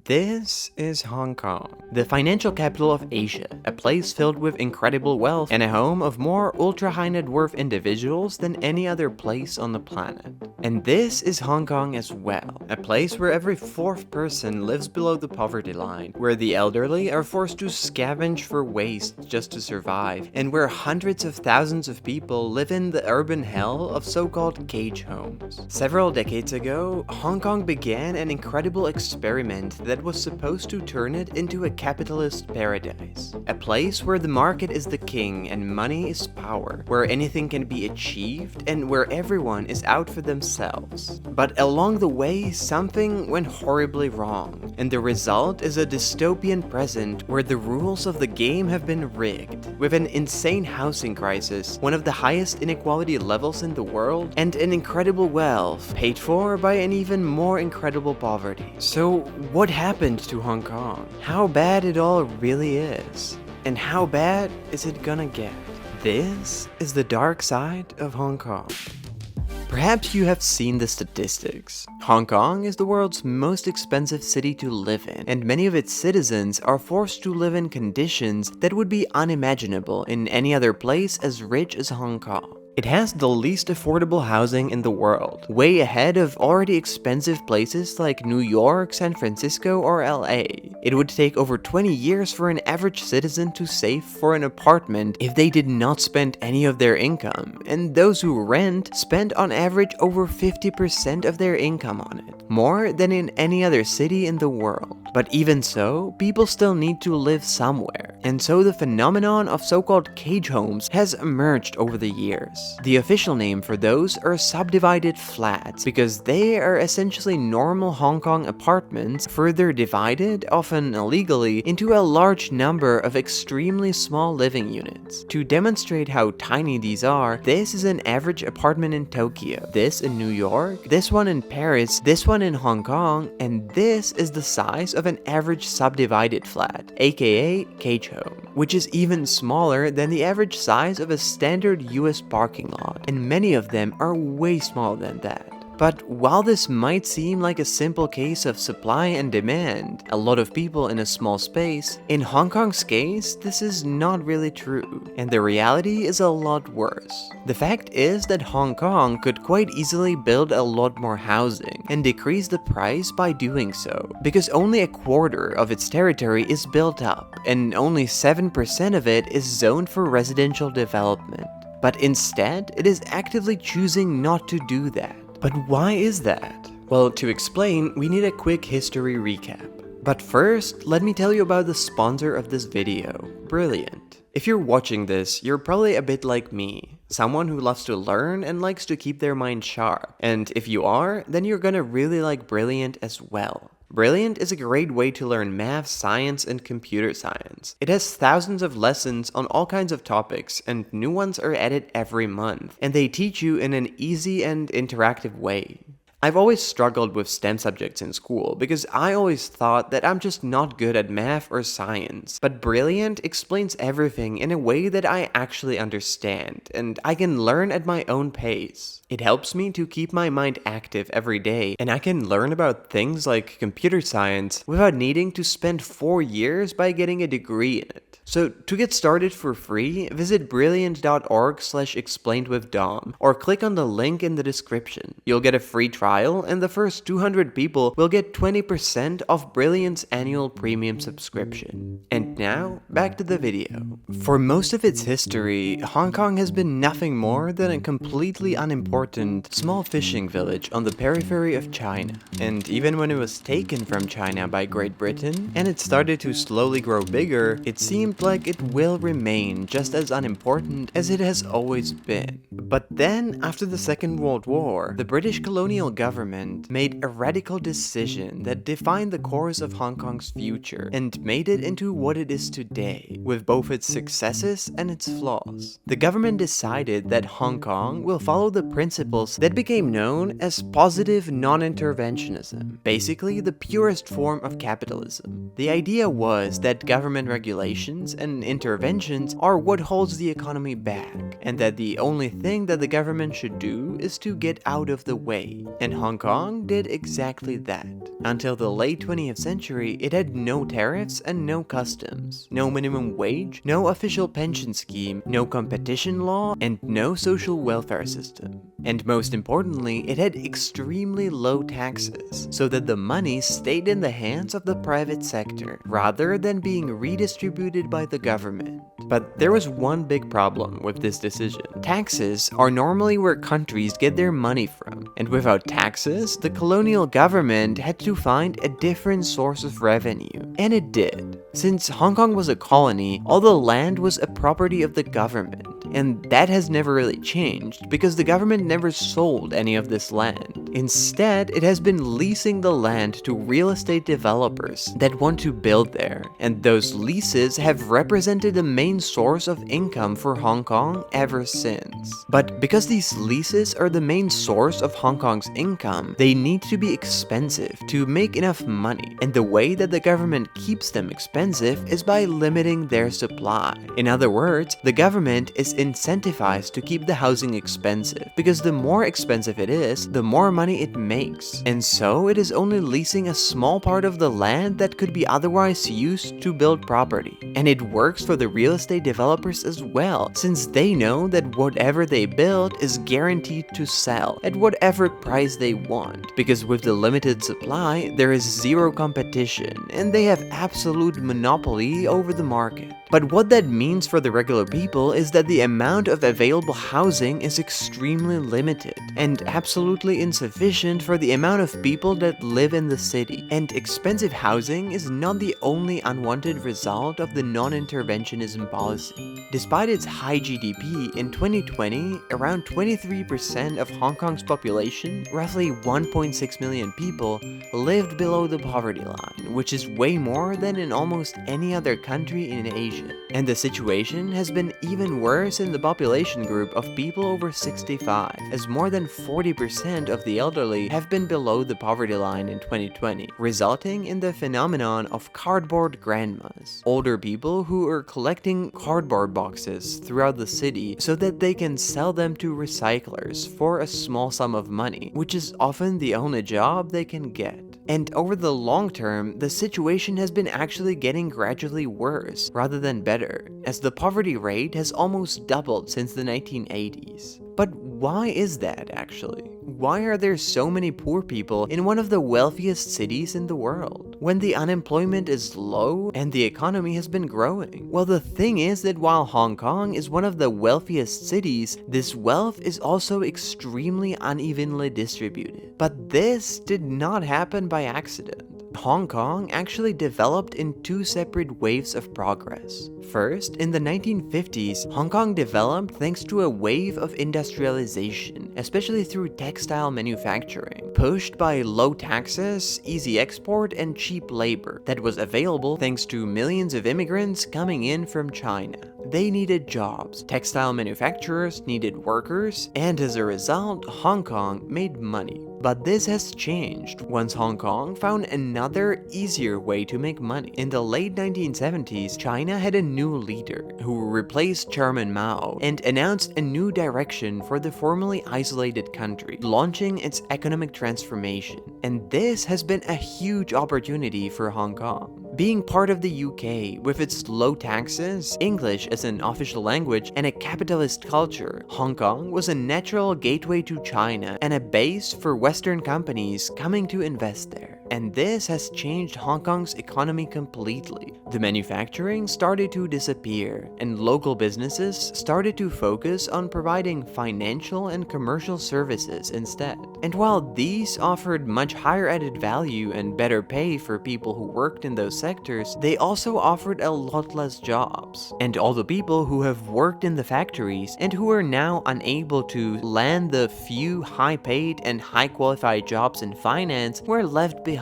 This is Hong Kong, the financial capital of Asia, a place filled with incredible wealth and a home of more ultra-high net worth individuals than any other place on the planet. And this is Hong Kong as well, a place where every fourth person lives below the poverty line, where the elderly are forced to scavenge for waste just to survive, and where hundreds of thousands of people live in the urban hell of so-called cage homes. Several decades ago, Hong Kong began an incredible experiment that was supposed to turn it into a capitalist paradise. A place where the market is the king and money is power, where anything can be achieved and where everyone is out for themselves. But along the way, something went horribly wrong, and the result is a dystopian present where the rules of the game have been rigged, with an insane housing crisis, one of the highest inequality levels in the world, and an incredible wealth paid for by an even more incredible poverty. So what happened to Hong Kong? How bad it all really is? And how bad is it gonna get? This is the dark side of Hong Kong. Perhaps you have seen the statistics. Hong Kong is the world's most expensive city to live in, and many of its citizens are forced to live in conditions that would be unimaginable in any other place as rich as Hong Kong. It has the least affordable housing in the world, way ahead of already expensive places like New York, San Francisco, or LA. It would take over 20 years for an average citizen to save for an apartment if they did not spend any of their income, and those who rent spend on average over 50% of their income on it, more than in any other city in the world. But even so, people still need to live somewhere, and so the phenomenon of so-called cage homes has emerged over the years. The official name for those are subdivided flats, because they are essentially normal Hong Kong apartments further divided, often illegally, into a large number of extremely small living units. To demonstrate how tiny these are, this is an average apartment in Tokyo, this in New York, this one in Paris, this one in Hong Kong, and this is the size of an average subdivided flat, aka cage home, which is even smaller than the average size of a standard US parking lot, and many of them are way smaller than that. But while this might seem like a simple case of supply and demand, a lot of people in a small space, in Hong Kong's case, this is not really true, and the reality is a lot worse. The fact is that Hong Kong could quite easily build a lot more housing and decrease the price by doing so, because only a quarter of its territory is built up, and only 7% of it is zoned for residential development. But instead, it is actively choosing not to do that. But why is that? Well, to explain, we need a quick history recap. But first, let me tell you about the sponsor of this video, Brilliant. If you're watching this, you're probably a bit like me, someone who loves to learn and likes to keep their mind sharp. And if you are, then you're gonna really like Brilliant as well. Brilliant is a great way to learn math, science, and computer science. It has thousands of lessons on all kinds of topics, and new ones are added every month, and they teach you in an easy and interactive way. I've always struggled with STEM subjects in school because I always thought that I'm just not good at math or science, but Brilliant explains everything in a way that I actually understand, and I can learn at my own pace. It helps me to keep my mind active every day, and I can learn about things like computer science without needing to spend 4 years by getting a degree in it. So to get started for free, visit brilliant.org/explainedwithdom or click on the link in the description. You'll get a free trial, and the first 200 people will get 20% off Brilliant's annual premium subscription. And now, back to the video. For most of its history, Hong Kong has been nothing more than a completely unimportant small fishing village on the periphery of China. And even when it was taken from China by Great Britain, and it started to slowly grow bigger, it seemed like it will remain just as unimportant as it has always been. But then, after the Second World War, the British colonial government made a radical decision that defined the course of Hong Kong's future and made it into what it is today, with both its successes and its flaws. The government decided that Hong Kong will follow the principles that became known as positive non-interventionism, basically the purest form of capitalism. The idea was that government regulations regulations and interventions are what holds the economy back, and that the only thing that the government should do is to get out of the way. And Hong Kong did exactly that. Until the late 20th century, it had no tariffs and no customs, no minimum wage, no official pension scheme, no competition law, and no social welfare system. And most importantly, it had extremely low taxes, so that the money stayed in the hands of the private sector, rather than being redistributed by the government. But there was one big problem with this decision. Taxes are normally where countries get their money from, and without taxes, the colonial government had to find a different source of revenue. And it did. Since Hong Kong was a colony, all the land was a property of the government, and that has never really changed because the government never sold any of this land. Instead, it has been leasing the land to real estate developers that want to build there, and those leases have represented the main source of income for Hong Kong ever since. But because these leases are the main source of Hong Kong's income, they need to be expensive to make enough money, and the way that the government keeps them expensive is by limiting their supply. In other words, the government is incentivized to keep the housing expensive, because the more expensive it is, the more money it makes. And so it is only leasing a small part of the land that could be otherwise used to build property. And it works for the real estate developers as well, since they know that whatever they build is guaranteed to sell at whatever price they want, because with the limited supply, there is zero competition, and they have absolute monopoly over the market. But what that means for the regular people is that the amount of available housing is extremely limited and absolutely insufficient for the amount of people that live in the city. And expensive housing is not the only unwanted result of the non-interventionism policy. Despite its high GDP, in 2020, around 23% of Hong Kong's population, roughly 1.6 million people, lived below the poverty line, which is way more than in almost any other country in Asia. And the situation has been even worse in the population group of people over 65, as more than 40% of the elderly have been below the poverty line in 2020, resulting in the phenomenon of cardboard grandmas. Older people who are collecting cardboard boxes throughout the city so that they can sell them to recyclers for a small sum of money, which is often the only job they can get. And over the long term, the situation has been actually getting gradually worse rather than better, as the poverty rate has almost doubled since the 1980s. But why is that actually? Why are there so many poor people in one of the wealthiest cities in the world, when the unemployment is low and the economy has been growing? Well, the thing is that while Hong Kong is one of the wealthiest cities, this wealth is also extremely unevenly distributed. But this did not happen by accident. Hong Kong actually developed in two separate waves of progress. First, in the 1950s, Hong Kong developed thanks to a wave of industrialization, especially through textile manufacturing, pushed by low taxes, easy export, and cheap labor that was available thanks to millions of immigrants coming in from China. They needed jobs, textile manufacturers needed workers, and as a result, Hong Kong made money. But this has changed once Hong Kong found another, easier way to make money. In the late 1970s, China had a new leader who replaced Chairman Mao and announced a new direction for the formerly isolated country, launching its economic transformation. And this has been a huge opportunity for Hong Kong. Being part of the UK, with its low taxes, English as an official language, and a capitalist culture, Hong Kong was a natural gateway to China and a base for Western companies coming to invest there. And this has changed Hong Kong's economy completely. The manufacturing started to disappear, and local businesses started to focus on providing financial and commercial services instead. And while these offered much higher added value and better pay for people who worked in those sectors, they also offered a lot less jobs. And all the people who have worked in the factories and who are now unable to land the few high-paid and high-qualified jobs in finance were left behind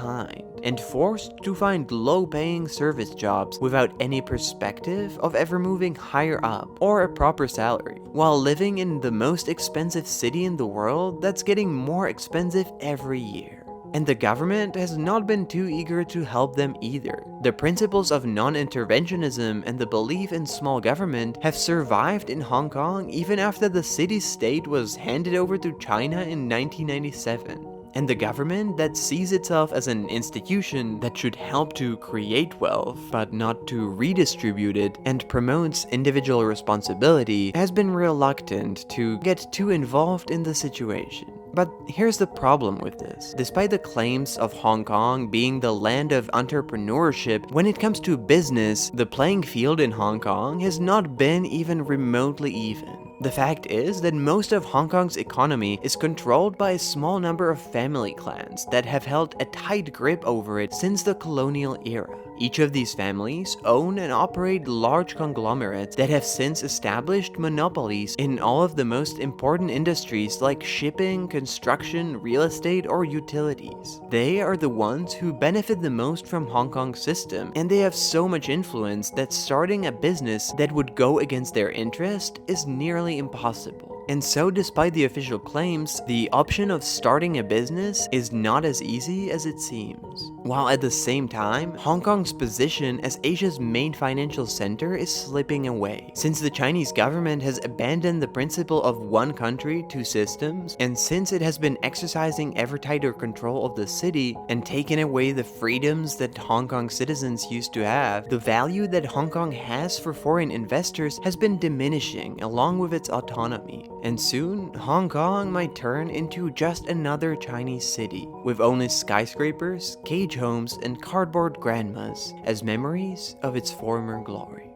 and forced to find low-paying service jobs without any perspective of ever moving higher up or a proper salary, while living in the most expensive city in the world that's getting more expensive every year. and the government has not been too eager to help them either. The principles of non-interventionism and the belief in small government have survived in Hong Kong even after the city-state was handed over to China in 1997. And the government that sees itself as an institution that should help to create wealth, but not to redistribute it, and promotes individual responsibility, has been reluctant to get too involved in the situation. But here's the problem with this. Despite the claims of Hong Kong being the land of entrepreneurship, when it comes to business, the playing field in Hong Kong has not been even remotely even. The fact is that most of Hong Kong's economy is controlled by a small number of family clans that have held a tight grip over it since the colonial era. Each of these families own and operate large conglomerates that have since established monopolies in all of the most important industries like shipping, construction, real estate, or utilities. They are the ones who benefit the most from Hong Kong's system, and they have so much influence that starting a business that would go against their interest is nearly impossible. And so, despite the official claims, the option of starting a business is not as easy as it seems. While at the same time, Hong Kong's position as Asia's main financial center is slipping away. Since the Chinese government has abandoned the principle of one country, two systems, and since it has been exercising ever tighter control of the city and taken away the freedoms that Hong Kong citizens used to have, the value that Hong Kong has for foreign investors has been diminishing along with its autonomy. And soon, Hong Kong might turn into just another Chinese city, with only skyscrapers, cage homes, and cardboard grandmas as memories of its former glory.